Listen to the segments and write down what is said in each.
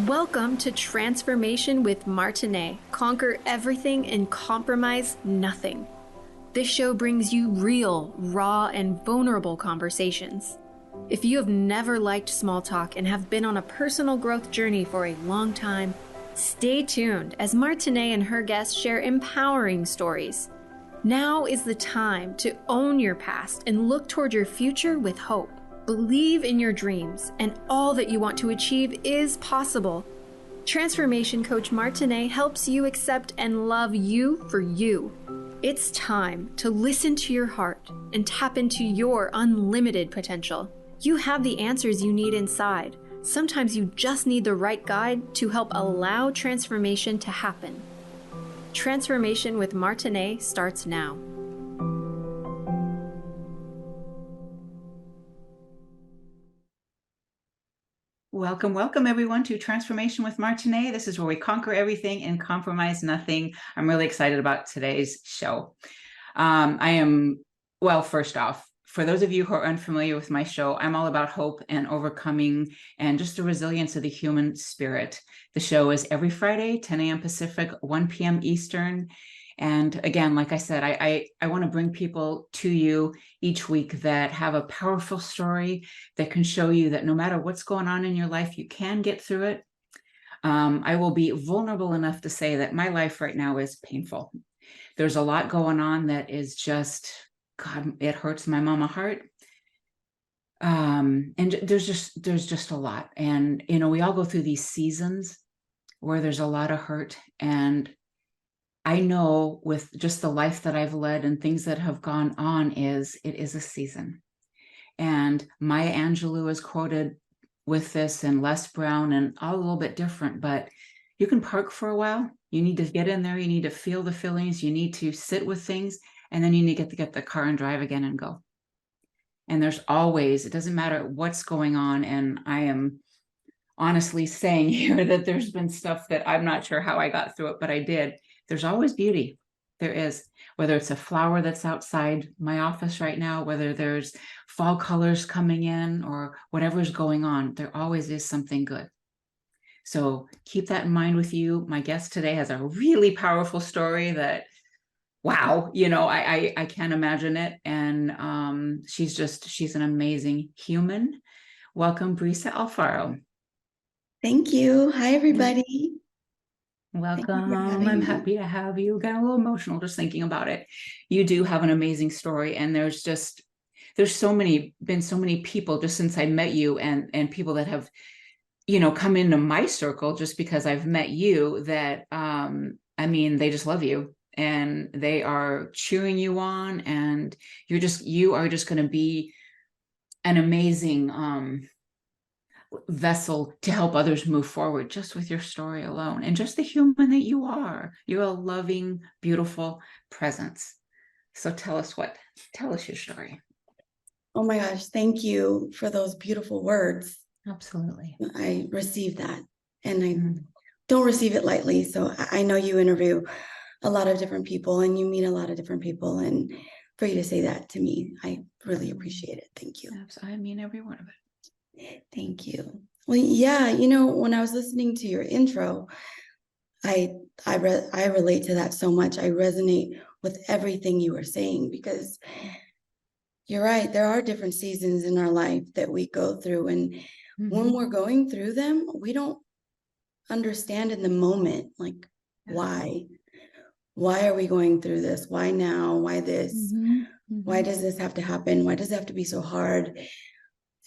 Welcome to Transformation with Martine. Conquer everything and compromise nothing. This show brings you real, raw, and vulnerable conversations. If you have never liked small talk and have been on a personal growth journey for a long time, stay tuned as Martine and her guests share empowering stories. Now is the time to own your past and look toward your future with hope. Believe in your dreams, and all that you want to achieve is possible. Transformation Coach Martine helps you accept and love you for you. It's time to listen to your heart and tap into your unlimited potential. You have the answers you need inside. Sometimes you just need the right guide to help allow transformation to happen. Transformation with Martine starts now. Welcome everyone to Transformation with Martine. This is where we conquer everything and compromise nothing. I'm really excited about today's show. First off, for those of you who are unfamiliar with my show, I'm all about hope and overcoming and just the resilience of the human spirit. The show is every Friday, 10 a.m. Pacific, 1 p.m. Eastern. And again, like I said, I want to bring people to you each week that have a powerful story that can show you that no matter what's going on in your life, you can get through it. I will be vulnerable enough to say that my life right now is painful. There's a lot going on that is just, God, it hurts my mama heart. And there's just a lot. And, you know, we all go through these seasons where there's a lot of hurt, and I know with just the life that I've led and things that have gone on it is a season. And Maya Angelou is quoted with this, and Les Brown, and all a little bit different, but you can park for a while. You need to get in there. You need to feel the feelings. You need to sit with things, and then you need to get the car and drive again and go. And there's always, it doesn't matter what's going on. And I am honestly saying here that there's been stuff that I'm not sure how I got through it, but I did. There's always beauty. There is, whether it's a flower that's outside my office right now, whether there's fall colors coming in or whatever's going on, there always is something good. So keep that in mind with you. My guest today has a really powerful story that, wow, you know, I can't imagine it. And she's an amazing human. Welcome, Brisa Alfaro. Thank you. Hi, everybody. Welcome. I'm happy to have you. Got a little emotional just thinking about it. You do have an amazing story, and there's been so many people just since I met you, and people that have, you know, come into my circle just because I've met you that I mean, they just love you and they are cheering you on, and you are just going to be an amazing vessel to help others move forward just with your story alone, and just the human that you are. You're a loving, beautiful presence. So tell us your story. Oh my gosh, thank you for those beautiful words. Absolutely. I received that, and I don't receive it lightly. So I know you interview a lot of different people and you meet a lot of different people, and for you to say that to me, I really appreciate it. Thank you. I mean every one of it. Thank you. Well, yeah, you know, when I was listening to your intro, I relate to that so much. I resonate with everything you were saying, because you're right. There are different seasons in our life that we go through, and when we're going through them, we don't understand in the moment, like, why are we going through this? Why now? Why this? Why does this have to happen? Why does it have to be so hard?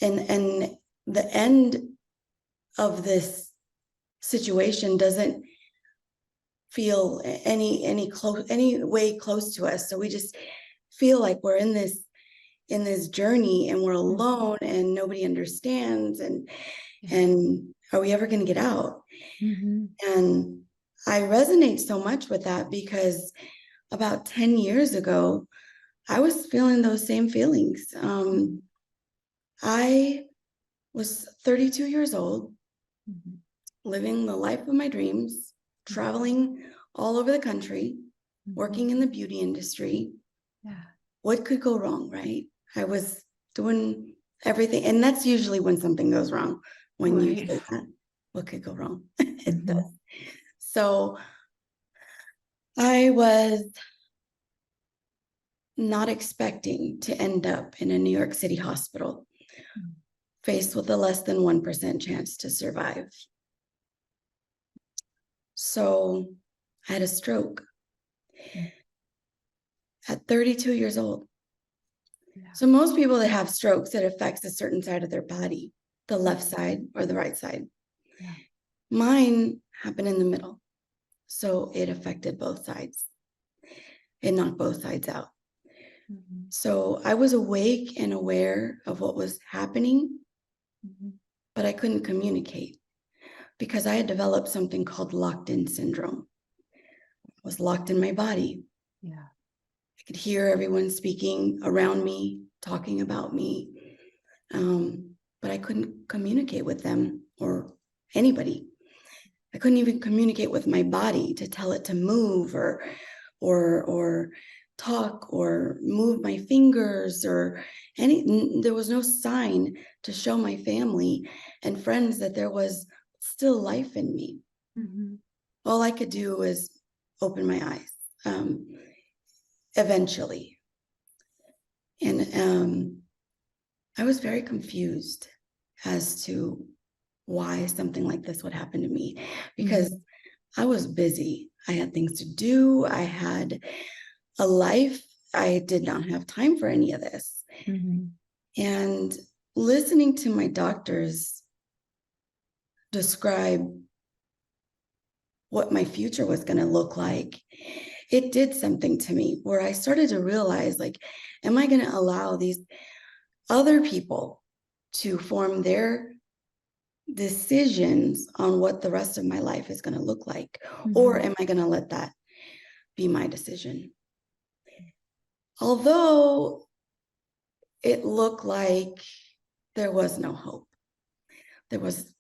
And the end of this situation doesn't feel any way close to us. So we just feel like we're in this journey, and we're alone, and nobody understands, and are we ever going to get out? And I resonate so much with that, because about 10 years ago, I was feeling those same feelings. I was 32 years old, living the life of my dreams, traveling all over the country, working in the beauty industry. Yeah. What could go wrong, right? I was doing everything. And that's usually when something goes wrong, when you say that. what could go wrong? It does. So I was not expecting to end up in a New York City hospital, faced with a less than 1% chance to survive. So I had a stroke at 32 years old. Yeah. So most people that have strokes, it affects a certain side of their body, the left side or the right side. Yeah. Mine happened in the middle. So it affected both sides. It knocked both sides out. So I was awake and aware of what was happening, but I couldn't communicate because I had developed something called locked-in syndrome. I was locked in my body. Yeah. I could hear everyone speaking around me, talking about me, but I couldn't communicate with them or anybody. I couldn't even communicate with my body to tell it to move or talk or move my fingers or any. There was no sign to show my family and friends that there was still life in me. All I could do was open my eyes eventually. And I was very confused as to why something like this would happen to me, because I was busy. I had things to do. I had a life. I did not have time for any of this. And listening to my doctors describe what my future was going to look like, it did something to me where I started to realize, like, am I going to allow these other people to form their decisions on what the rest of my life is going to look like? Or am I going to let that be my decision? Although it looked like there was no hope. There was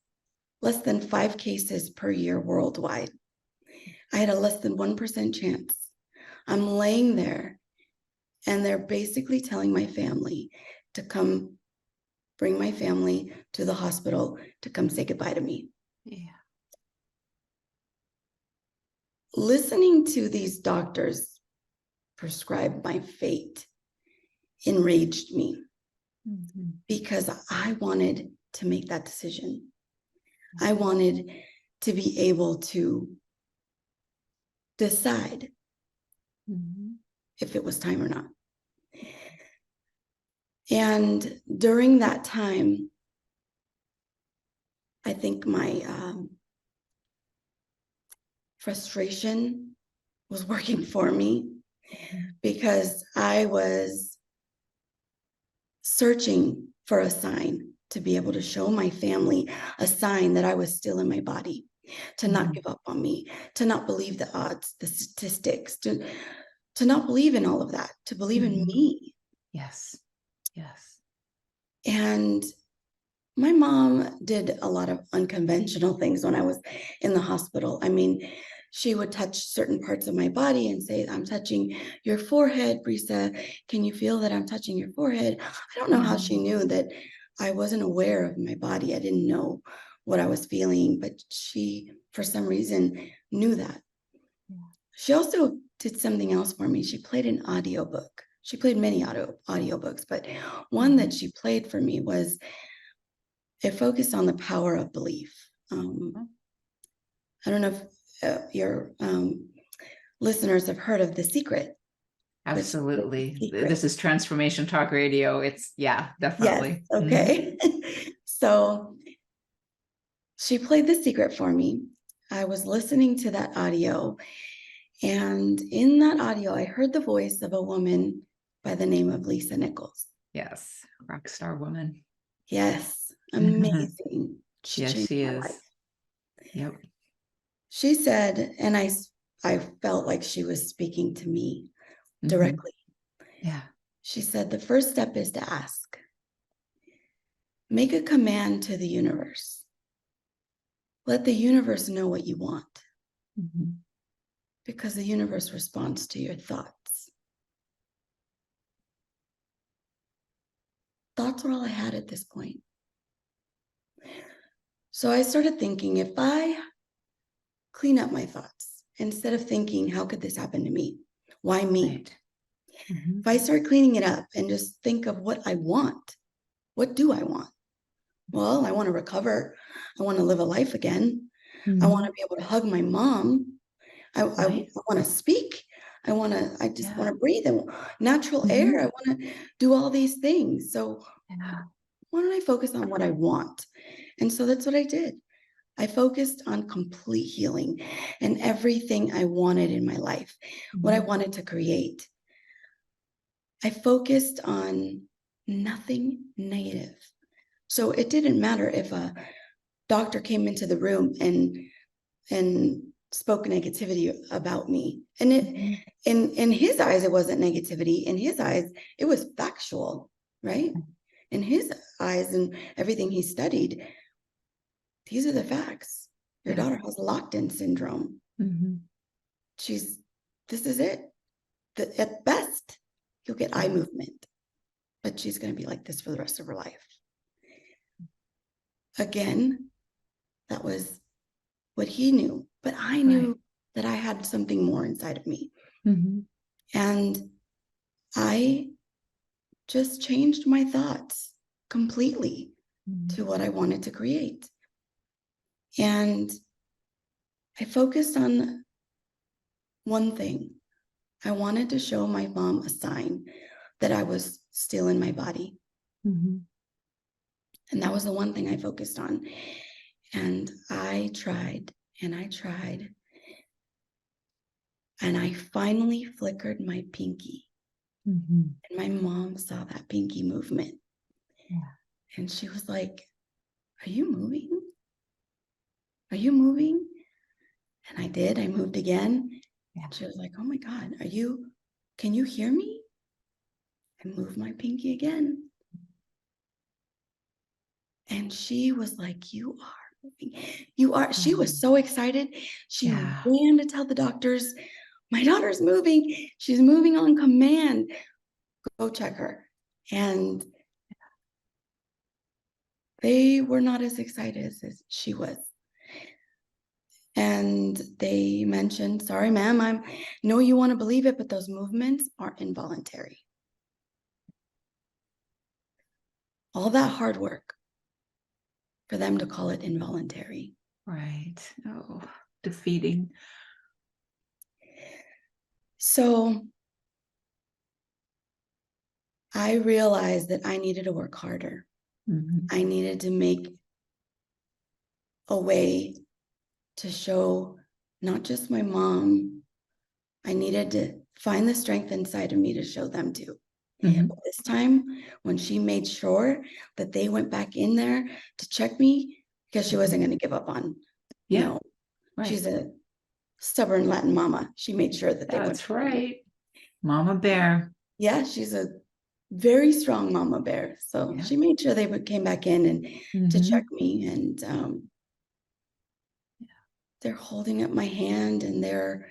less than 5 cases per year worldwide. I had a less than 1% chance. I'm laying there and they're basically telling my family to come bring my family to the hospital to come say goodbye to me. Yeah. Listening to these doctors prescribe my fate enraged me because I wanted to make that decision. I wanted to be able to decide if it was time or not. And during that time, I think my frustration was working for me because I was searching for a sign to be able to show my family a sign that I was still in my body, to not give up on me, to not believe the odds, the statistics, to not believe in all of that, to believe in me. Yes. Yes. And my mom did a lot of unconventional things when I was in the hospital. I mean, she would touch certain parts of my body and say, I'm touching your forehead, Brisa. Can you feel that I'm touching your forehead? I don't know how she knew that I wasn't aware of my body. I didn't know what I was feeling, but she, for some reason, knew that. Yeah. She also did something else for me. She played an audiobook. She played many audiobooks, but one that she played for me was, it focused on the power of belief. I don't know if your listeners have heard of The Secret. Absolutely. The Secret. This is Transformation Talk Radio. It's, yeah, definitely. Yes, okay. So she played The Secret for me. I was listening to that audio, and in that audio, I heard the voice of a woman by the name of Lisa Nichols. Yes, rock star woman. Yes, amazing. Yes, she is. Life. Yep. She said, and I felt like she was speaking to me directly. Yeah. She said, the first step is to ask. Make a command to the universe. Let the universe know what you want. Because the universe responds to your thoughts. Thoughts are all I had at this point. So I started thinking, if I clean up my thoughts, instead of thinking, how could this happen to me? Why me? Right. Mm-hmm. If I start cleaning it up and just think of what I want, what do I want? Well, I want to recover. I want to live a life again. I want to be able to hug my mom. I Right. want to speak. I just want to breathe and natural Mm-hmm. air. I want to do all these things. So Yeah. why don't I focus on what I want? And so that's what I did. I focused on complete healing and everything I wanted in my life, what I wanted to create. I focused on nothing negative. So it didn't matter if a doctor came into the room and spoke negativity about me. And it in his eyes, it wasn't negativity. In his eyes, it was factual, right? In his eyes and everything he studied, these are the facts. Your daughter has locked-in syndrome. This is it. At best, you'll get eye movement, but she's going to be like this for the rest of her life. Again, that was what he knew, but I knew that I had something more inside of me. And I just changed my thoughts completely to what I wanted to create. And I focused on one thing. I wanted to show my mom a sign that I was still in my body. And that was the one thing I focused on. And I tried and I tried. And I finally flickered my pinky. And my mom saw that pinky movement. And she was like, are you moving? Are you moving? And I did. I moved again. And she was like, oh my God, can you hear me? I moved my pinky again. And she was like, you are moving. You are. She was so excited. She ran to tell the doctors, my daughter's moving. She's moving on command. Go check her. And they were not as excited as she was. And they mentioned, sorry, ma'am, I know you want to believe it, but those movements are involuntary. All that hard work for them to call it involuntary. Right. Oh, defeating. So I realized that I needed to work harder. I needed to make a way to show not just my mom, I needed to find the strength inside of me to show them too. But this time, when she made sure that they went back in there to check me, because she wasn't going to give up on, she's a stubborn Latin mama. She made sure that they went. That's right. Mama bear. Yeah, she's a very strong mama bear. So she made sure they came back in and to check me. And they're holding up my hand and they're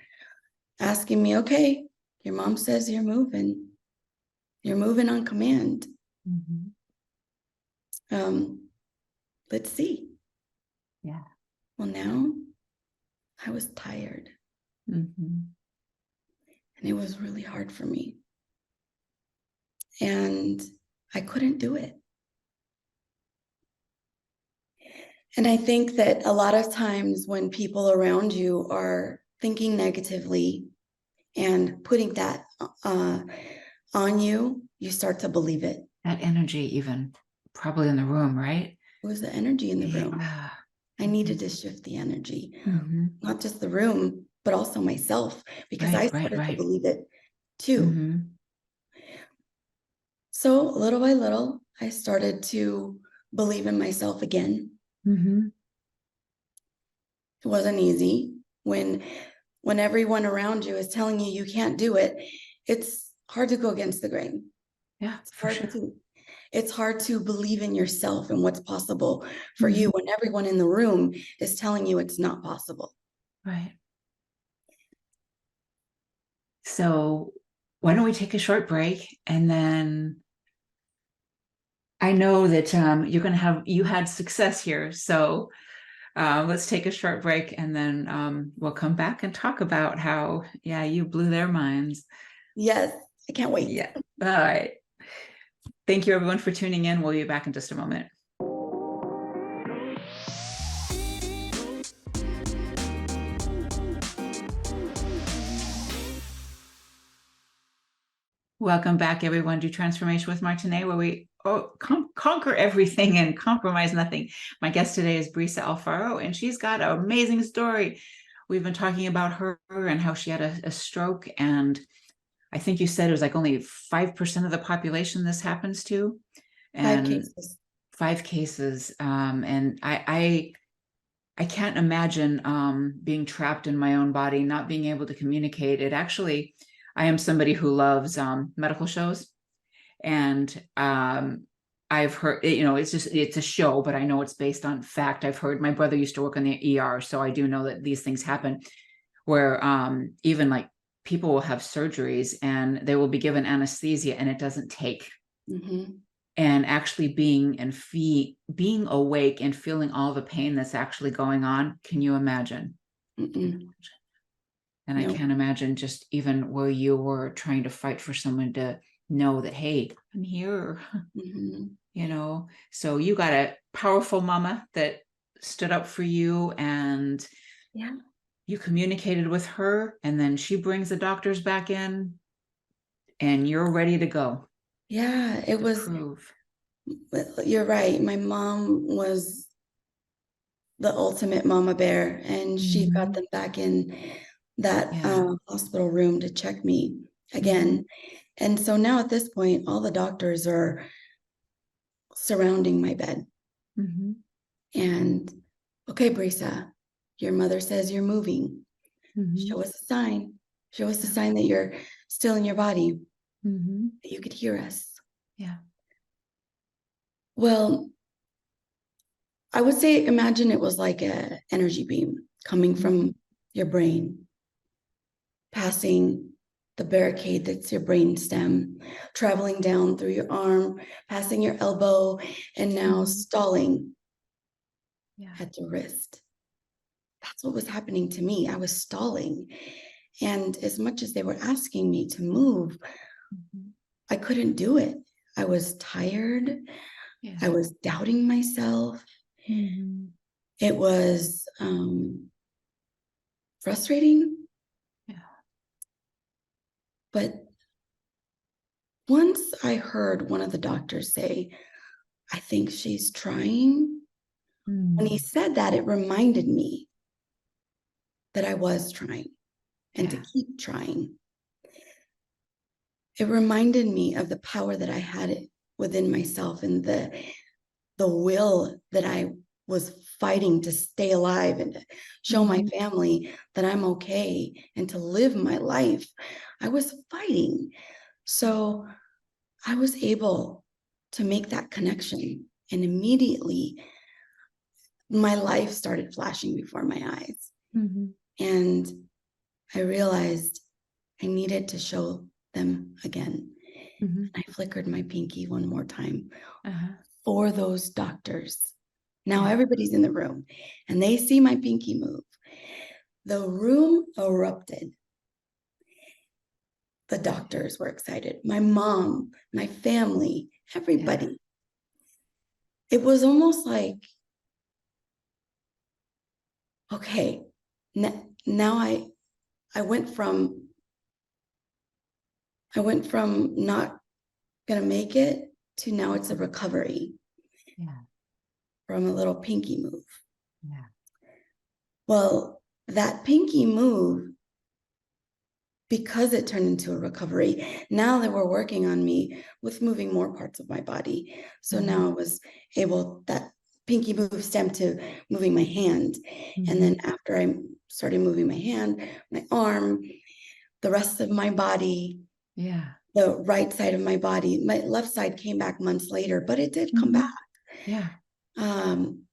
asking me, okay, your mom says you're moving. You're moving on command. Let's see. Yeah. Well, now I was tired. And it was really hard for me. And I couldn't do it. And I think that a lot of times when people around you are thinking negatively and putting that on you, you start to believe it. That energy even probably in the room, right? It was the energy in the room. I needed to shift the energy, not just the room, but also myself, because I started to believe it too. So little by little, I started to believe in myself again. It wasn't easy when everyone around you is telling you you can't do it. It's hard to go against the grain. Yeah, It's hard to believe in yourself and what's possible for you when everyone in the room is telling you it's not possible. Right. So why don't we take a short break, and then I know that you had success here. So Let's take a short break, and then we'll come back and talk about how, yeah, you blew their minds. Yes, I can't wait. Yeah. All right. Thank you, everyone, for tuning in. We'll be back in just a moment. Welcome back, everyone, to Transformation with Martine, where we conquer everything and compromise nothing. My guest today is Brisa Alfaro, and she's got an amazing story. We've been talking about her and how she had a stroke, and I think you said it was like only 5% of the population this happens to. And 5 cases. 5 cases. And I can't imagine being trapped in my own body, not being able to communicate. It actually, I am somebody who loves medical shows, and I've heard, it's a show, but I know it's based on fact. I've heard, my brother used to work in the ER, so I do know that these things happen where even like people will have surgeries and they will be given anesthesia and it doesn't take. Mm-hmm. And actually being awake and feeling all the pain that's actually going on. Can you imagine? Mm-mm. And I can't imagine just even where you were trying to fight for someone to know that, hey, I'm here. Mm-hmm. So you got a powerful mama that stood up for you, and Yeah, you communicated with her, and then she brings the doctors back in and you're ready to go. Yeah, it was. Prove. You're right. My mom was the ultimate mama bear, and she got them back in that hospital room to check me again. And so now at this point, all the doctors are surrounding my bed. And, okay, Brisa, your mother says you're moving. Show us a sign. Show us a sign that you're still in your body, that you could hear us. Yeah. Well, I would say, imagine it was like an energy beam coming from your brain, passing the barricade that's your brain stem, traveling down through your arm, passing your elbow, and now stalling at the wrist. That's what was happening to me. I was stalling. And as much as they were asking me to move, I couldn't do it. I was tired. Yeah. I was doubting myself. It was frustrating. Yeah. But once I heard one of the doctors say, I think she's trying. When he said that, it reminded me that I was trying and to keep trying. It reminded me of the power that I had within myself and the will that I was fighting to stay alive and to show my family that I'm okay and to live my life. I was fighting. So I was able to make that connection, and immediately my life started flashing before my eyes. And I realized I needed to show them again. I flickered my pinky one more time for those doctors. Now everybody's in the room and they see my pinky move. The room erupted. The doctors were excited. My mom, my family, everybody. It was almost like, okay, now I went from not gonna make it to now it's a recovery from a little pinky move. Well, that pinky move, because it turned into a recovery, now that we're working on me with moving more parts of my body. So now I was able, that pinky move stemmed to moving my hand. And then after I started moving my hand, my arm, the rest of my body, the right side of my body, my left side came back months later, but it did come back. I'm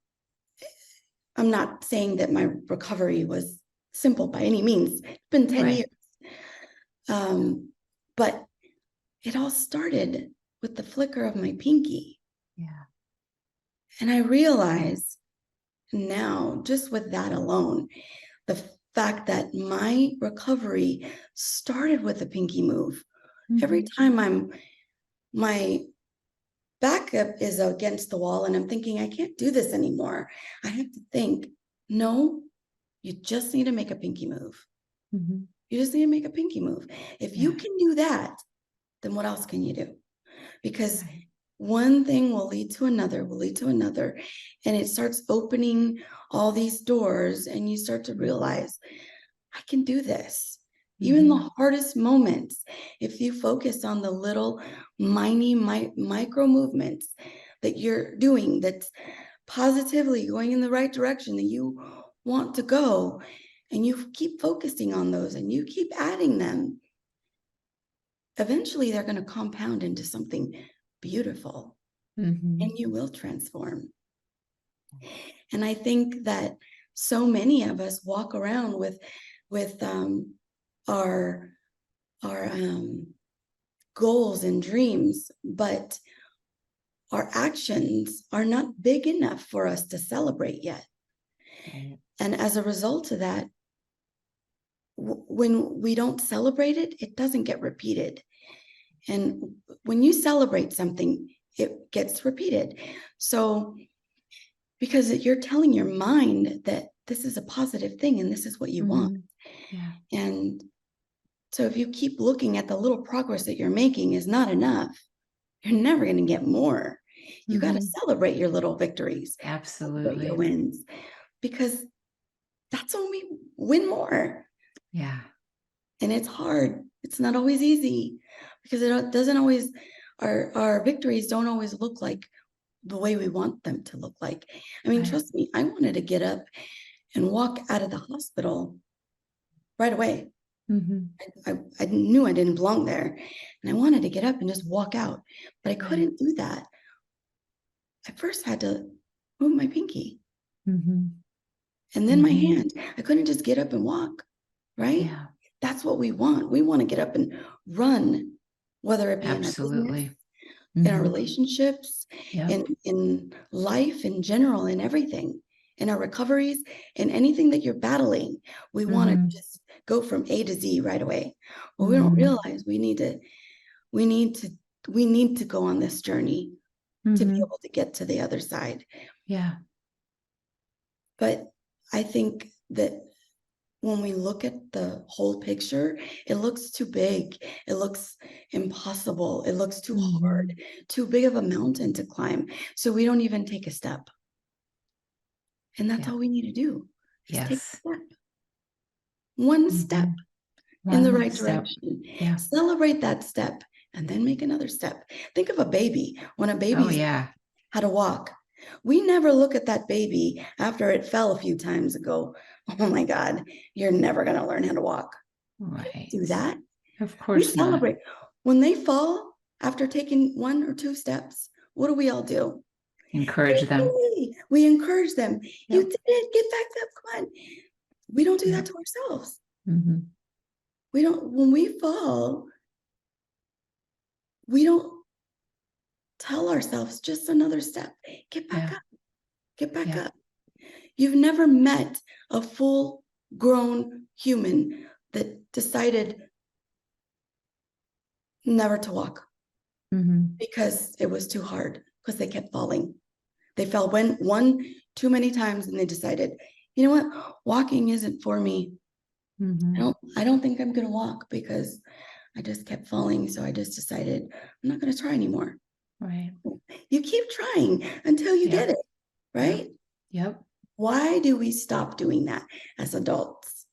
not saying that my recovery was simple by any means. It's been 10 years. But it all started with the flicker of my pinky. And I realized now, just with that alone, the fact that my recovery started with a pinky move. Every time my backup is against the wall and I'm thinking, I can't do this anymore, I have to think, no, you just need to make a pinky move. You just need to make a pinky move. If you can do that, then what else can you do? Because one thing will lead to another, and it starts opening all these doors, and you start to realize, I can do this. Even the hardest moments, if you focus on the little micro movements that you're doing, that's positively going in the right direction that you want to go, and you keep focusing on those and you keep adding them, eventually they're going to compound into something beautiful, and you will transform. And I think that so many of us walk around with our goals and dreams, but our actions are not big enough for us to celebrate yet. And as a result of that, when we don't celebrate it, it doesn't get repeated. And when you celebrate something, it gets repeated. So, because you're telling your mind that this is a positive thing and this is what you want. And so if you keep looking at the little progress that you're making is not enough, you're never going to get more. You got to celebrate your little victories. Absolutely. Your wins, because that's when we win more. Yeah. And it's hard. It's not always easy, because it doesn't always, our victories don't always look like the way we want them to look like. I mean, trust me, I wanted to get up and walk out of the hospital right away. I knew I didn't belong there, and I wanted to get up and just walk out, but I couldn't do that. I first had to move my pinky, and then my hand. I couldn't just get up and walk, right? Yeah. That's what we want. We want to get up and run, whether it be Absolutely. in our relationships, in life in general, in everything, in our recoveries, in anything that you're battling. We want to just go from A to Z right away. Well, we don't realize we need to go on this journey to be able to get to the other side. Yeah. But I think that when we look at the whole picture, it looks too big. It looks impossible. It looks too hard, too big of a mountain to climb. So we don't even take a step. And that's all we need to do, is take a step. One step in the right direction. Yeah. Celebrate that step and then make another step. Think of a baby. When a baby how to walk, we never look at that baby after it fell a few times and go, oh my God, you're never going to learn how to walk. Right. Do that. Of course. We celebrate. When they fall after taking 1 or 2 steps, what do we all do? Encourage them. We encourage them. You did it. Get back up. Come on. We don't do that to ourselves. We don't, when we fall, we don't tell ourselves just another step. Get back up. Get back up. You've never met a full-grown human that decided never to walk because it was too hard, because they kept falling. They fell one too many times, and they decided, you know what, walking isn't for me. I don't think I'm going to walk because I just kept falling. So I just decided I'm not going to try anymore. Right. You keep trying until you get it. Right. Yep. Why do we stop doing that as adults?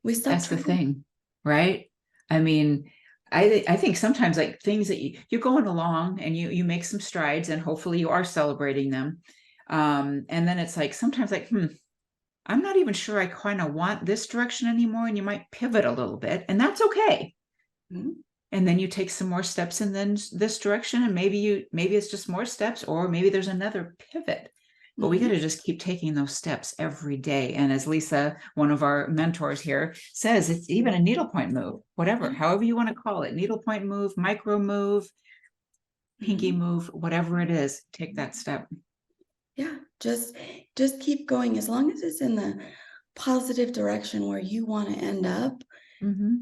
We stop. That's the thing, right? I mean, I think sometimes, like, things that you're going along and you make some strides, and hopefully you are celebrating them. And then it's like, sometimes like, I'm not even sure I kind of want this direction anymore. And you might pivot a little bit, and that's okay. And then you take some more steps in then this direction, and maybe it's just more steps, or maybe there's another pivot. But we got to just keep taking those steps every day. And as Lisa, one of our mentors here, says, it's even a needlepoint move, whatever, however you want to call it, needlepoint move, micro move, pinky move, whatever it is, take that step. Yeah. Just keep going. As long as it's in the positive direction where you want to end up. Mm-hmm.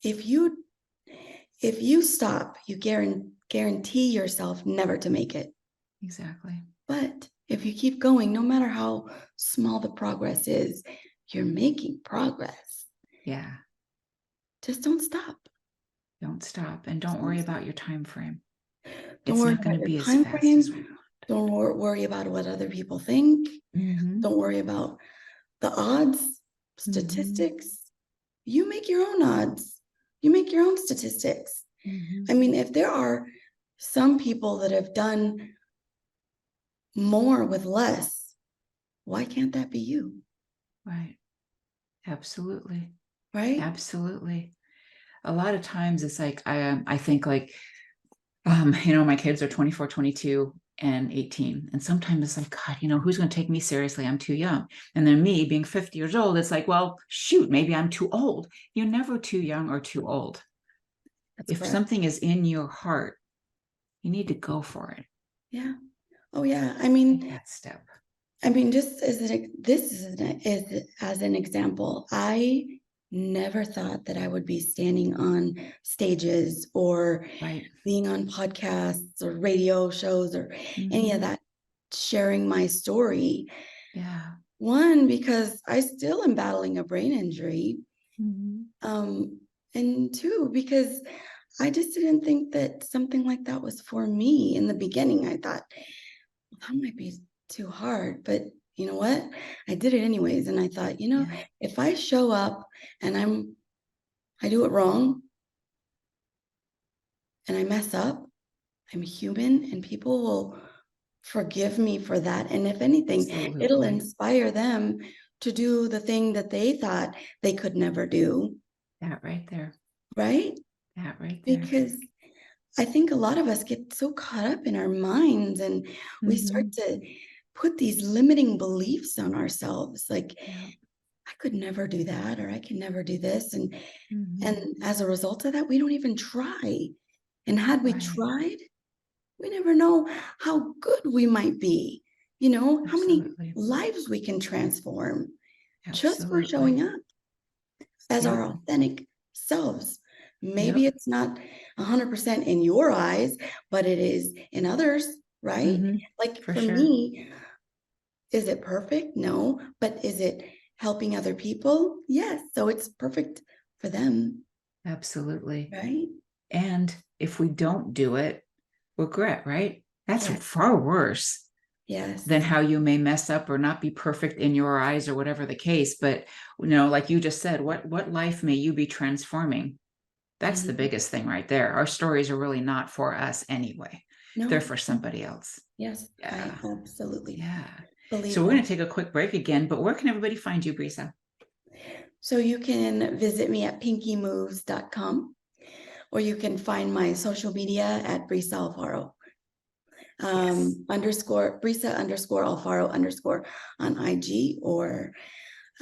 If you stop, you guarantee yourself never to make it. Exactly. But if you keep going, no matter how small the progress is, you're making progress. Yeah. Just don't stop. Don't stop. And don't worry about your time frame. Don't It's worry not going about to your be as time fast as we frame. want. Don't worry about what other people think. Mm-hmm. Don't worry about the odds, statistics. You make your own odds. You make your own statistics. Mm-hmm. I mean, if there are some people that have done more with less, why can't that be you? Right. Absolutely. Right? Absolutely. A lot of times it's like, I think like, my kids are 24, 22 and 18. And sometimes it's like, God, who's going to take me seriously? I'm too young. And then me being 50 years old, it's like, well, shoot, maybe I'm too old. You're never too young or too old. That's If correct. something is in your heart, you need to go for it. Yeah. Oh yeah. Take that step. Just as an example, I never thought that I would be standing on stages or Right. being on podcasts or radio shows or any of Mm-hmm. that, sharing my story. Yeah. One, because I still am battling a brain injury. Mm-hmm. And two, because I just didn't think that something like that was for me in the beginning. I thought, well, that might be too hard, but you know what? I did it anyways. And I thought, Yeah. if I show up and I do it wrong and I mess up, I'm human and people will forgive me for that. And if anything, Absolutely. it'll inspire them to do the thing that they thought they could never do. That right there. Right? That right there. Because I think a lot of us get so caught up in our minds and we start to put these limiting beliefs on ourselves. Like, I could never do that, or I can never do this. And as a result of that, we don't even try. And had we tried, we never know how good we might be. How many lives we can transform just for showing up as our authentic selves. Maybe it's not 100% in your eyes, but it is in others, right? Like for me, is it perfect? No. But is it helping other people? Yes. So it's perfect for them. Absolutely. Right. And if we don't do it, regret, right? That's far worse. Yes. Than how you may mess up or not be perfect in your eyes or whatever the case. But, like you just said, what life may you be transforming? That's the biggest thing right there. Our stories are really not for us anyway. No. They're for somebody else. Yes, yeah. I absolutely believe so we're going to take a quick break again, but where can everybody find you, Brisa? So you can visit me at pinkymoves.com, or you can find my social media at Brisa Alfaro. _ Brisa _Alfaro_ on IG, or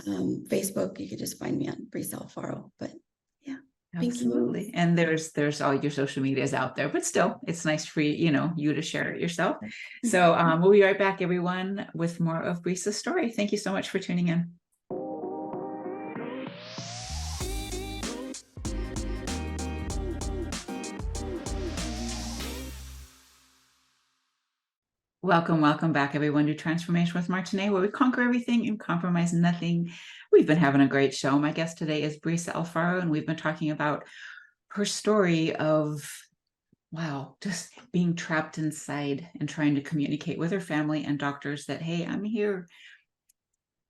Facebook. You could just find me on Brisa Alfaro. But yeah, absolutely. And there's all your social medias out there, but still, it's nice for you to share it yourself. So we'll be right back, everyone, with more of Brisa's story. Thank you so much for tuning in. Welcome back, everyone, to Transformation with Martine, where we conquer everything and compromise nothing. We've been having a great show. My guest today is Brisa Alfaro, and we've been talking about her story of, just being trapped inside and trying to communicate with her family and doctors that, hey, I'm here.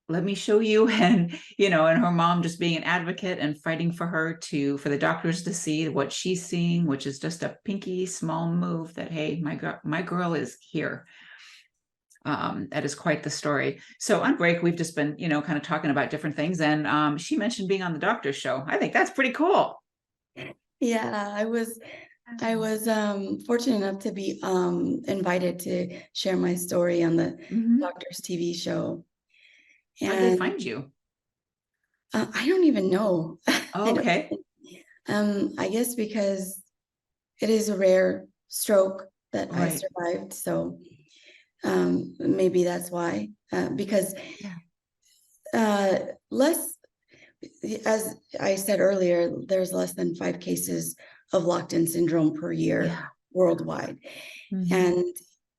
Let me show you. And, and her mom just being an advocate and fighting for her for the doctors to see what she's seeing, which is just a pinky small move that, hey, my girl is here. That is quite the story. So on break, we've just been, kind of talking about different things. And she mentioned being on the doctor's show. I think that's pretty cool. Yeah, I was fortunate enough to be invited to share my story on the doctor's TV show. And how'd they find you? I don't even know. Oh, okay. I guess because it is a rare stroke that I survived. So Maybe that's why, because less, as I said earlier, there's less than 5 cases of locked-in syndrome per year worldwide. Mm-hmm. And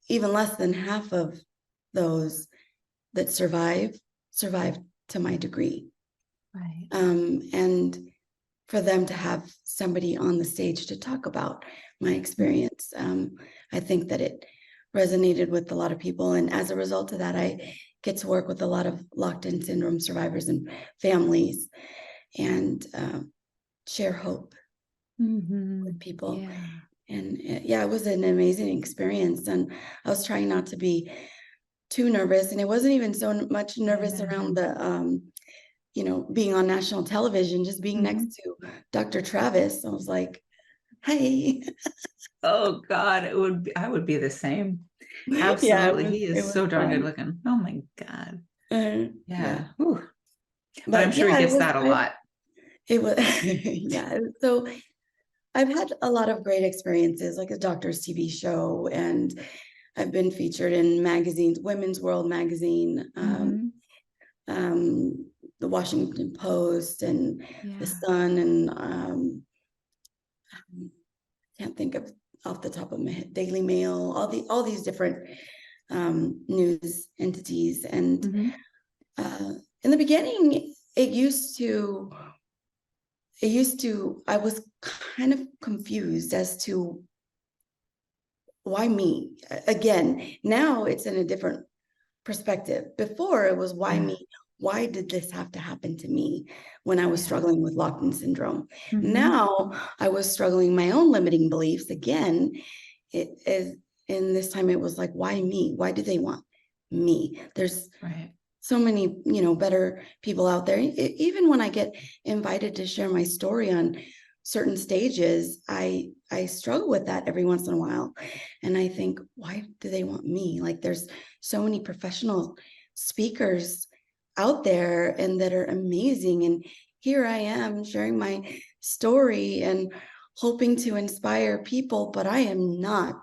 even less than half of those that survive to my degree. Right. And for them to have somebody on the stage to talk about my experience, I think that it resonated with a lot of people. And as a result of that, I get to work with a lot of locked-in syndrome survivors and families, and share hope with people. And it was an amazing experience. And I was trying not to be too nervous, and it wasn't even so much nervous around the being on national television, just being next to Dr. Travis. I was like, hey. Oh God, I would be the same. Yeah, Absolutely. He is so darn good fun. looking. Oh my God. Yeah. Whew. But But I'm sure he gets that a lot. It was, yeah. So I've had a lot of great experiences, like a doctor's TV show, and I've been featured in magazines, Women's World magazine, the Washington Post, and the Sun, and I can't think of off the top of my head, Daily Mail, all these different news entities. And in the beginning, I was kind of confused as to why me. Again, now it's in a different perspective. Before it was why me? Why did this have to happen to me when I was struggling with locked-in syndrome? Now I was struggling my own limiting beliefs again. It is, and this time it was like, why me? Why do they want me? There's so many, better people out there. Even when I get invited to share my story on certain stages, I struggle with that every once in a while. And I think, why do they want me? Like, there's so many professional speakers out there and that are amazing. And here I am sharing my story and hoping to inspire people, but I am not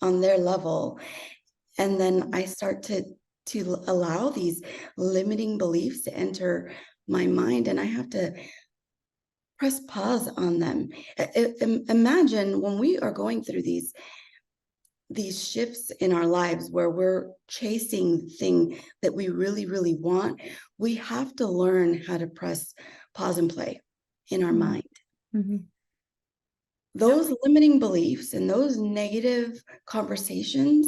on their level. And then I start to allow these limiting beliefs to enter my mind, and I have to press pause on them. Imagine when we are going through these shifts in our lives where we're chasing the thing that we really, really want, we have to learn how to press pause and play in our mind. Those limiting beliefs and those negative conversations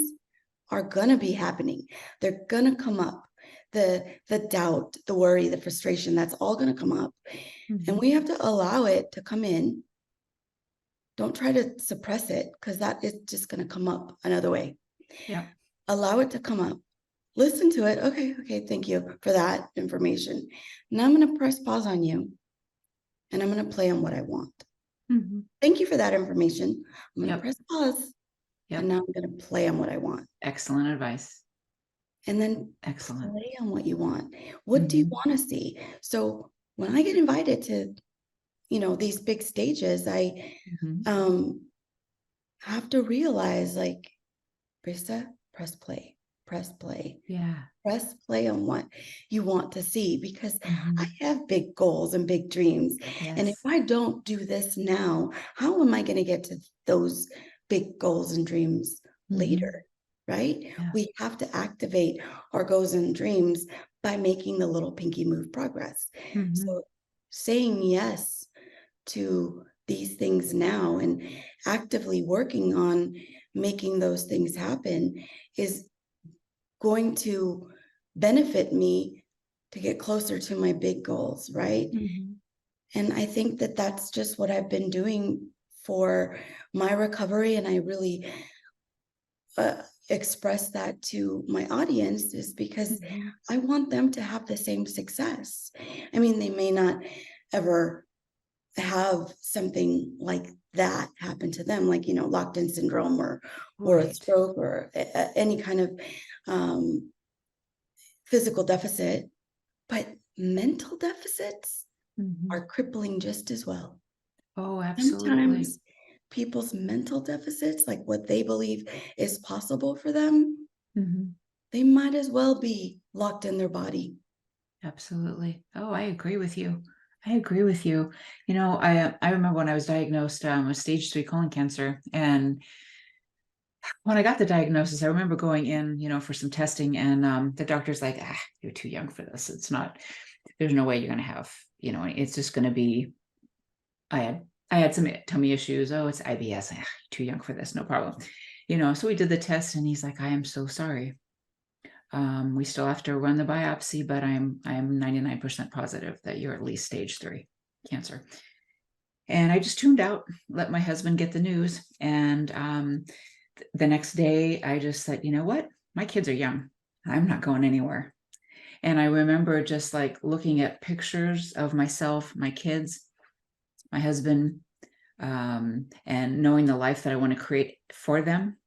are going to be happening. They're going to come up. The doubt, the worry, the frustration, that's all going to come up. And we have to allow it to come in. Don't try to suppress it, because that is just going to come up another way. Allow it to come up. Listen to it. Okay, thank you for that information. Now I'm going to press pause on you, and I'm going to play on what I want. Thank you for that information. I'm going to press pause. And now I'm going to play on what I want. Excellent advice. And then play on what you want. What do you want to see? So when I get invited to, these big stages, I have to realize, like, Brisa, press play. Press play on what you want to see, because I have big goals and big dreams. And if I don't do this now, how am I going to get to those big goals and dreams later? Right? We have to activate our goals and dreams by making the little pinky move progress. So saying yes to these things now and actively working on making those things happen is going to benefit me to get closer to my big goals, right? And I think that that's just what I've been doing for my recovery. And I really express that to my audience, is because I want them to have the same success. I mean, they may not ever have something like that happen to them, like, locked-in syndrome or a stroke or any kind of physical deficit, but mental deficits are crippling just as well. Oh, absolutely. Sometimes people's mental deficits, like what they believe is possible for them, they might as well be locked in their body. Absolutely. Oh, I agree with you. I agree with you. You know, I remember when I was diagnosed with stage 3 colon cancer, and when I got the diagnosis, I remember going in, you know, for some testing, and the doctor's like, you're too young for this. It's not, there's no way you're going to have, you know, it's just going to be, I had some tummy issues. Oh, it's IBS. Too young for this. No problem. You know, so we did the test, and he's like, I am so sorry. We still have to run the biopsy, but I'm 99% positive that you're at least stage 3 cancer. And I just tuned out, let my husband get the news. And the next day I just said, you know what? My kids are young. I'm not going anywhere. And I remember just like looking at pictures of myself, my kids, my husband, and knowing the life that I want to create for them.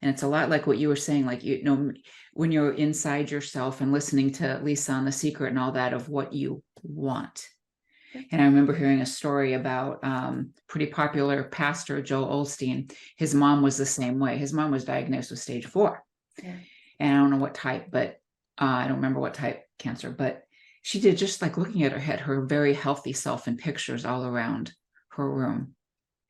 And it's a lot like what you were saying, like, you know, when you're inside yourself and listening to Lisa on The Secret and all that of what you want. And I remember hearing a story about pretty popular pastor Joel Osteen. His mom was the same way. His mom was diagnosed with stage 4. Yeah. And I don't know what type, but I don't remember what type cancer, but she did, just like looking at her head, her very healthy self in pictures all around her room.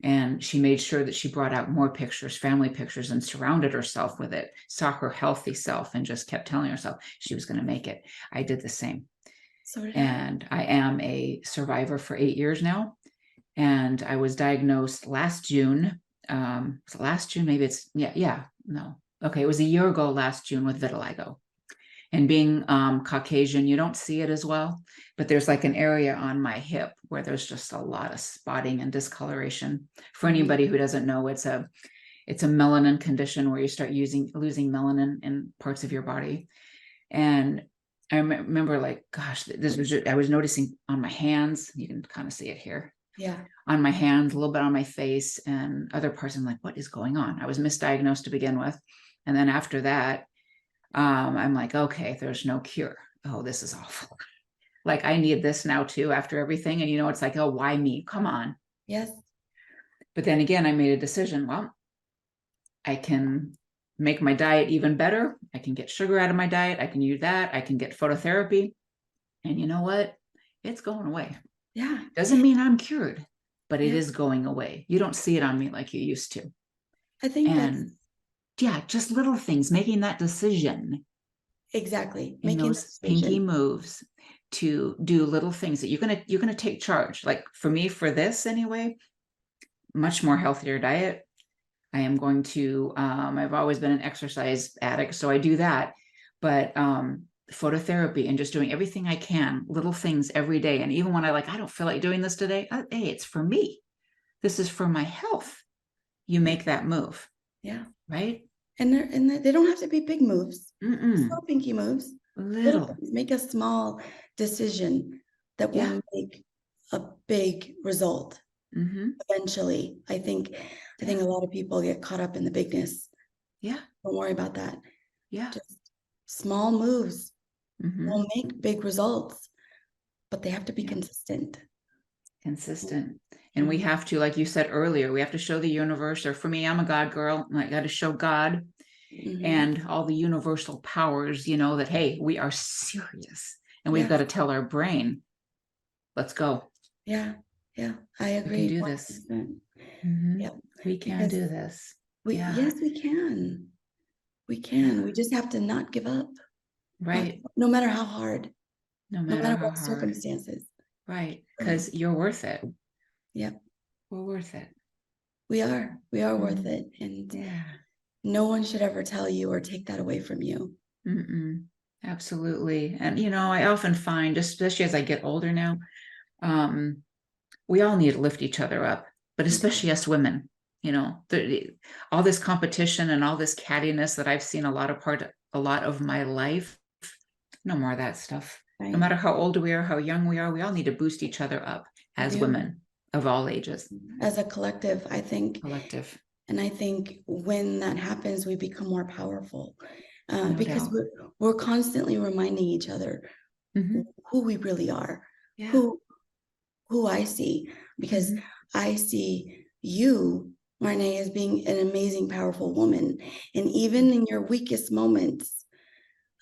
And she made sure that she brought out more pictures, family pictures, and surrounded herself with it, saw her healthy self, and just kept telling herself she was going to make it. I did the same. And I am a survivor for 8 years now. And I was diagnosed last June. Was it last June? Maybe it's, no. Okay, it was a year ago last June with vitiligo. And being Caucasian, you don't see it as well, but there's like an area on my hip where there's just a lot of spotting and discoloration. For anybody who doesn't know, it's a melanin condition where you start losing melanin in parts of your body. And I remember, like, gosh, I was noticing on my hands. You can kind of see it here. Yeah. On my hands, a little bit on my face, and other parts. I'm like, what is going on? I was misdiagnosed to begin with. And then after that, I'm like, okay, there's no cure. Oh, this is awful. Like, I need this now too after everything. And, you know, it's like, oh, why me? Come on. Yes. But then again, I made a decision. Well, I can make my diet even better. I can get sugar out of my diet. I can use that. I can get phototherapy. And you know what? It's going away. Yeah. Doesn't mean I'm cured, but it is going away. You don't see it on me like you used to. I think just little things, making that decision. Exactly. Making those pinky moves to do little things that you're gonna take charge. Like for me, for this anyway, much more healthier diet. I am going to, I've always been an exercise addict, so I do that. But phototherapy and just doing everything I can, little things every day. And even when I don't feel like doing this today, hey, it's for me. This is for my health. You make that move. Yeah. Right. And they don't have to be big moves. Small pinky moves. Little. Make a small decision that will make a big result. Eventually. I think a lot of people get caught up in the bigness. Yeah. Don't worry about that. Yeah. Just small moves will make big results, but they have to be consistent. And we have to, like you said earlier, we have to show the universe, or for me, I'm a God girl, and I got to show God and all the universal powers, you know, that, hey, we are serious, and we've got to tell our brain, let's go. Yeah. Yeah. I agree. We can do this. Yeah. We can do this. Yes, we can. We can. We just have to not give up. Right. No matter how hard. No matter what circumstances. Right. Because you're worth it. Yep. We're worth it. We are worth it. And no one should ever tell you or take that away from you. Absolutely. And, you know, I often find, especially as I get older now, we all need to lift each other up, but especially us women, you know, all this competition and all this cattiness that I've seen a lot of my life. No more of that stuff. Right. No matter how old we are, how young we are, we all need to boost each other up as women of all ages. As a collective, I think. Collective. And I think when that happens, we become more powerful because doubt. we're constantly reminding each other who we really are, who I see, because I see you Marnie, as being an amazing, powerful woman. And even in your weakest moments,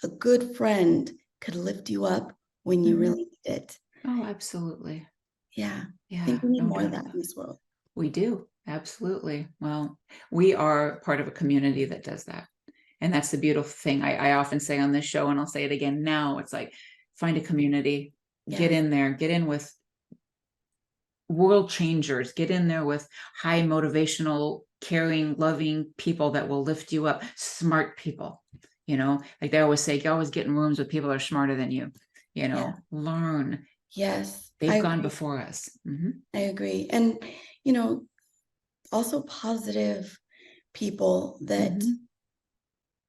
a good friend could lift you up when you really need it. Oh, absolutely. Yeah. Yeah. I think we need No more of doubt that in this world. We do. Absolutely. Well, we are part of a community that does that. And that's the beautiful thing. I often say on this show, and I'll say it again now, it's like, find a community, get Yes. in there, get in with world changers, get in there with high motivational, caring, loving people that will lift you up, smart people. Like they always say, you always get in rooms with people that are smarter than you. Yeah. Learn. Yes. They've gone before us. I agree. And, also positive people that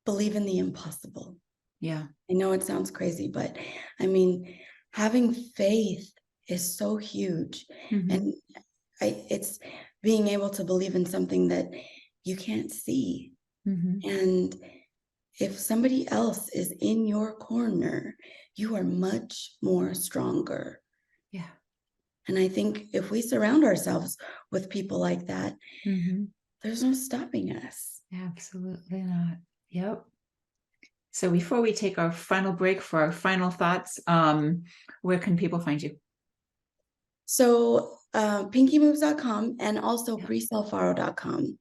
believe in the impossible. Yeah. I know it sounds crazy, but I mean, having faith is so huge. And it's being able to believe in something that you can't see. And if somebody else is in your corner, you are much more stronger. Yeah. And I think if we surround ourselves with people like that, there's no stopping us. Absolutely not. Yep. So before we take our final break for our final thoughts, where can people find you? So pinkymoves.com and also brisalfaro.com.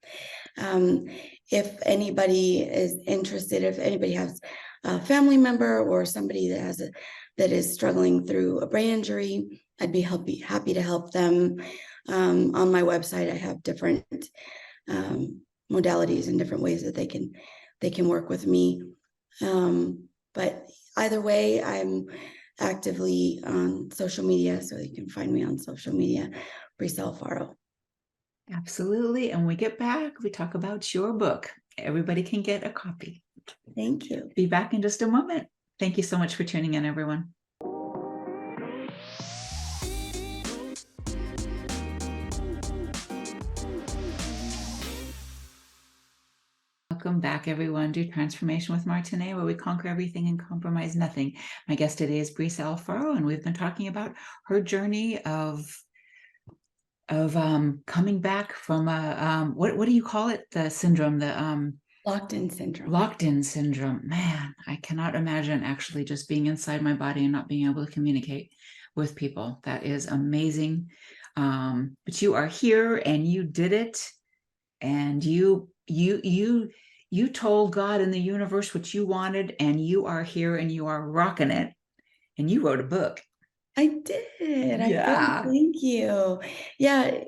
If anybody is interested, if anybody has a family member or somebody that is struggling through a brain injury, I'd be happy to help them. On my website, I have different modalities and different ways that they can work with me. But either way, I'm actively on social media, so you can find me on social media, Brisa Alfaro. Absolutely. And when we get back, we talk about your book. Everybody can get a copy. Thank you. Be back in just a moment. Thank you so much for tuning in, everyone. Welcome back, everyone, to Transformation with Martine, where we conquer everything and compromise nothing. My guest today is Brisa Alfaro, and we've been talking about her journey of coming back from what do you call it? The syndrome, the Locked-in syndrome. Locked-in syndrome. Man, I cannot imagine actually just being inside my body and not being able to communicate with people. That is amazing. But you are here and you did it, and you told God and the universe what you wanted, and you are here and you are rocking it. And you wrote a book. I did. Yeah. Thank you. Yeah,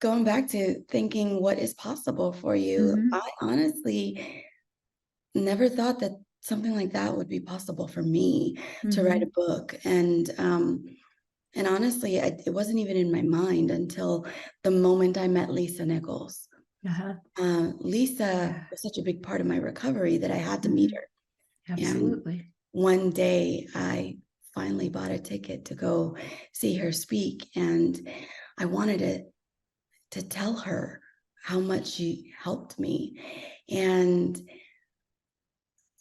going back to thinking what is possible for you, I honestly never thought that something like that would be possible for me to write a book. And honestly, it wasn't even in my mind until the moment I met Lisa Nichols. Lisa was such a big part of my recovery that I had to meet her. Absolutely. And one day I finally bought a ticket to go see her speak, and I wanted to tell her how much she helped me. And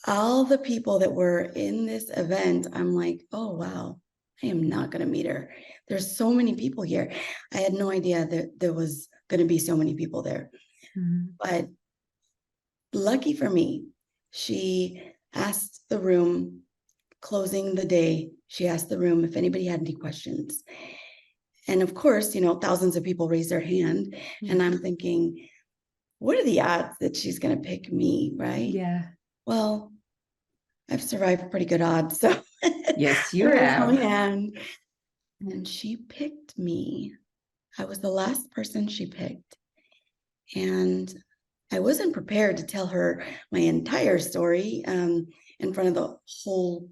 all the people that were in this event, I'm like, oh, wow, I am not going to meet her. There's so many people here. I had no idea that there was going to be so many people there. But lucky for me, she asked the room, closing the day, she asked the room if anybody had any questions. And of course, thousands of people raised their hand. And I'm thinking, what are the odds that she's going to pick me, right? Yeah. Well, I've survived pretty good odds. So yes, you raised have. my hand, and she picked me. I was the last person she picked. And I wasn't prepared to tell her my entire story in front of the whole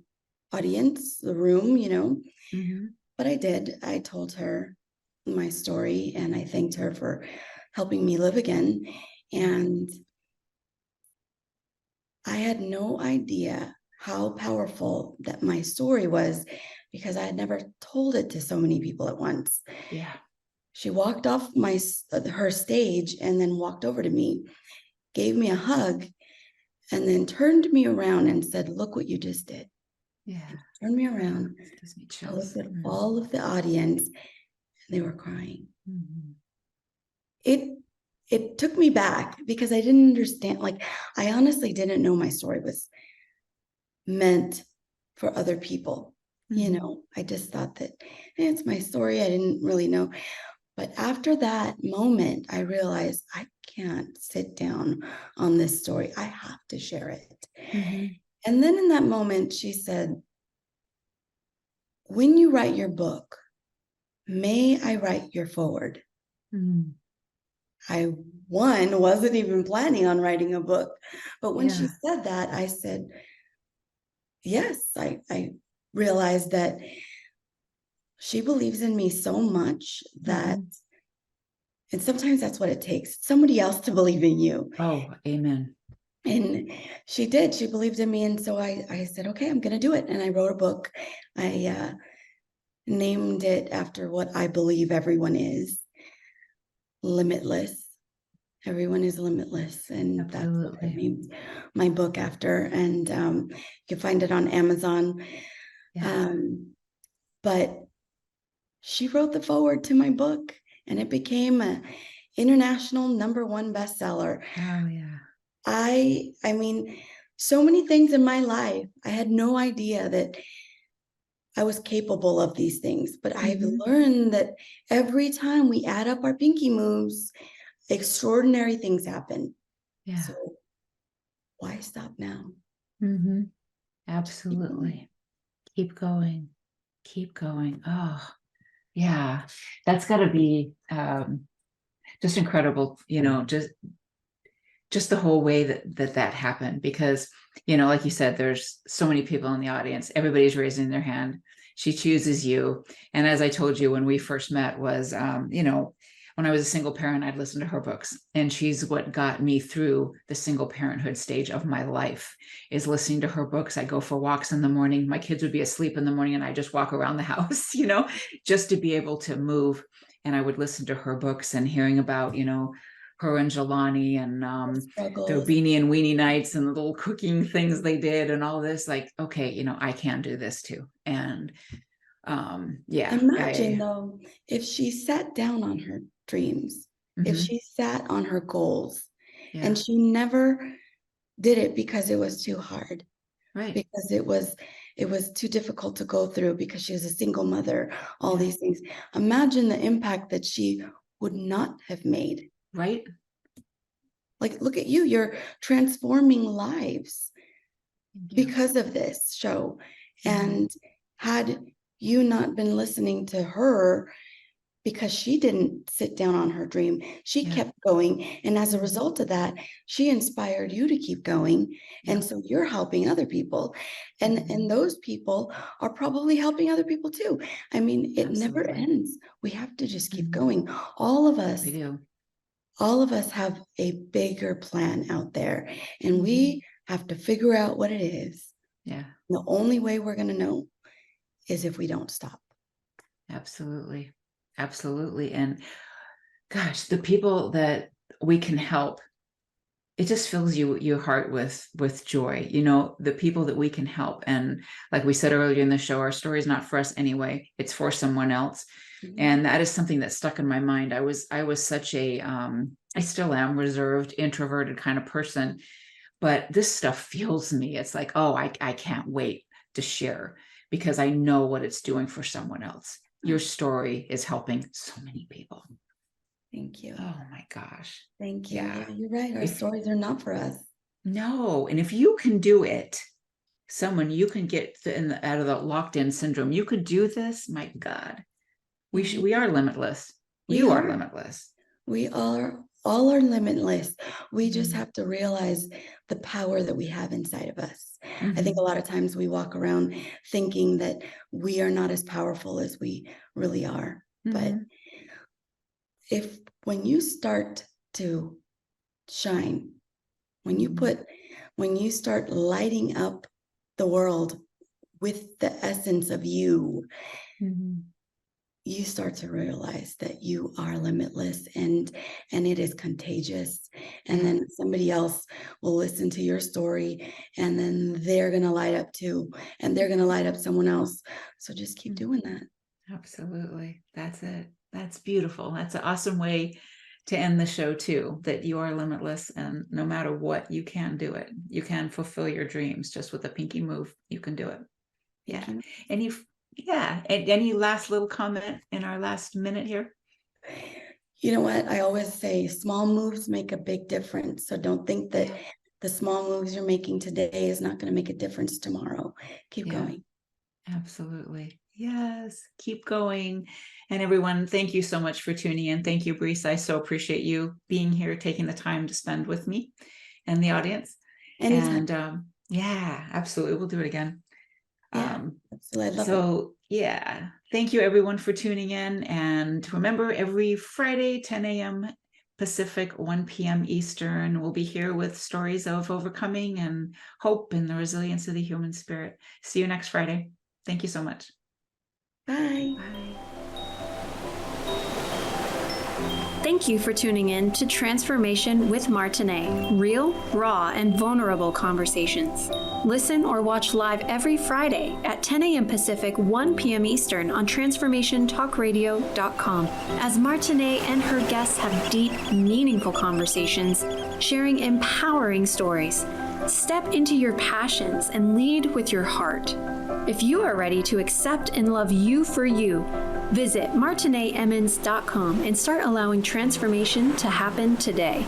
audience, the room, But I did. I told her my story, and I thanked her for helping me live again. And I had no idea how powerful that my story was, because I had never told it to so many people at once. Yeah. She walked off her stage and then walked over to me, gave me a hug, and then turned me around and said, "Look what you just did." Yeah. Turned me around. Gives me I chills. looked at all of the audience, and they were crying. It it took me back because I didn't understand. Like, I honestly didn't know my story was meant for other people. I just thought that it's my story. I didn't really know. But after that moment, I realized I can't sit down on this story. I have to share it. And then in that moment, she said, when you write your book, may I write your forward? I, wasn't even planning on writing a book. But when she said that, I said, yes, I realized that she believes in me so much that, and sometimes that's what it takes, somebody else to believe in you. Oh, amen. And she did. She believed in me. And so I said, okay, I'm going to do it. And I wrote a book. I named it after what I believe everyone is, limitless. Everyone is limitless. And that's what I named my book after. And you can find it on Amazon. But she wrote the foreword to my book, and it became an international #1 bestseller. Oh, yeah. I mean, so many things in my life, I had no idea that I was capable of these things, but I've learned that every time we add up our pinky moves, extraordinary things happen. Yeah. So why stop now? Absolutely. Keep going. Keep going. Oh, yeah. That's got to be just incredible, just the whole way that happened, because like you said, there's so many people in the audience, everybody's raising their hand. She chooses you. And as I told you when we first met was when I was a single parent, I'd listen to her books, and she's what got me through the single parenthood stage of my life, is listening to her books. I go for walks in the morning, my kids would be asleep in the morning, and I just walk around the house, just to be able to move. And I would listen to her books, and hearing about her and Jelani and their beanie and weenie nights and the little cooking things they did and all this, like, okay, I can do this too. And imagine though, if she sat down on her dreams, if she sat on her goals, and she never did it because it was too hard, right? Because it was too difficult to go through, because she was a single mother, all these things. Imagine the impact that she would not have made. Right. Like, look at you, you're transforming lives because of this show. And had you not been listening to her, because she didn't sit down on her dream, she kept going. And as a result of that, she inspired you to keep going. And so you're helping other people. And those people are probably helping other people too. I mean, it never ends. We have to just keep going. All of us. We do. All of us have a bigger plan out there, and we have to figure out what it is. Yeah. The only way we're going to know is if we don't stop. Absolutely. Absolutely. And gosh, the people that we can help, it just fills your heart with joy, the people that we can help. And like we said earlier in the show, our story is not for us anyway, it's for someone else. And that is something that stuck in my mind. I was such a I still am reserved, introverted kind of person, but this stuff fuels me. It's like, oh, I can't wait to share, because I know what it's doing for someone else. Your story is helping so many people. Thank you. Oh my gosh. Thank you. Yeah, you're right. Our stories are not for us. No. And if you can do it, you can get out of the locked-in syndrome. You could do this. My God, we are limitless. You are limitless. We are all are limitless. We just have to realize the power that we have inside of us. I think a lot of times we walk around thinking that we are not as powerful as we really are. But when you start to shine, when you start lighting up the world with the essence of you, you start to realize that you are limitless, and it is contagious. And then somebody else will listen to your story, and then they're going to light up too, and they're going to light up someone else. So just keep doing that. Absolutely. That's it. That's beautiful. That's an awesome way to end the show too, that you are limitless, and no matter what, you can do it. You can fulfill your dreams just with a pinky move. You can do it. Yeah. Any last little comment in our last minute here? You know what? I always say small moves make a big difference. So don't think that the small moves you're making today is not going to make a difference tomorrow. Keep going. Absolutely. Yes. Keep going. And everyone, thank you so much for tuning in. Thank you, Brisa. I so appreciate you being here, taking the time to spend with me and the audience. Anytime. And absolutely. We'll do it again. Absolutely. I love it. Thank you everyone for tuning in. And remember, every Friday, 10 a.m. Pacific, 1 p.m. Eastern, we'll be here with stories of overcoming and hope and the resilience of the human spirit. See you next Friday. Thank you so much. Bye. Thank you for tuning in to Transformation with Martine, real, raw, and vulnerable conversations. Listen or watch live every Friday at 10 a.m. Pacific, 1 p.m. Eastern on transformationtalkradio.com, as Martine and her guests have deep, meaningful conversations, sharing empowering stories. Step into your passions and lead with your heart. If you are ready to accept and love you for you, visit martineemmons.com and start allowing transformation to happen today.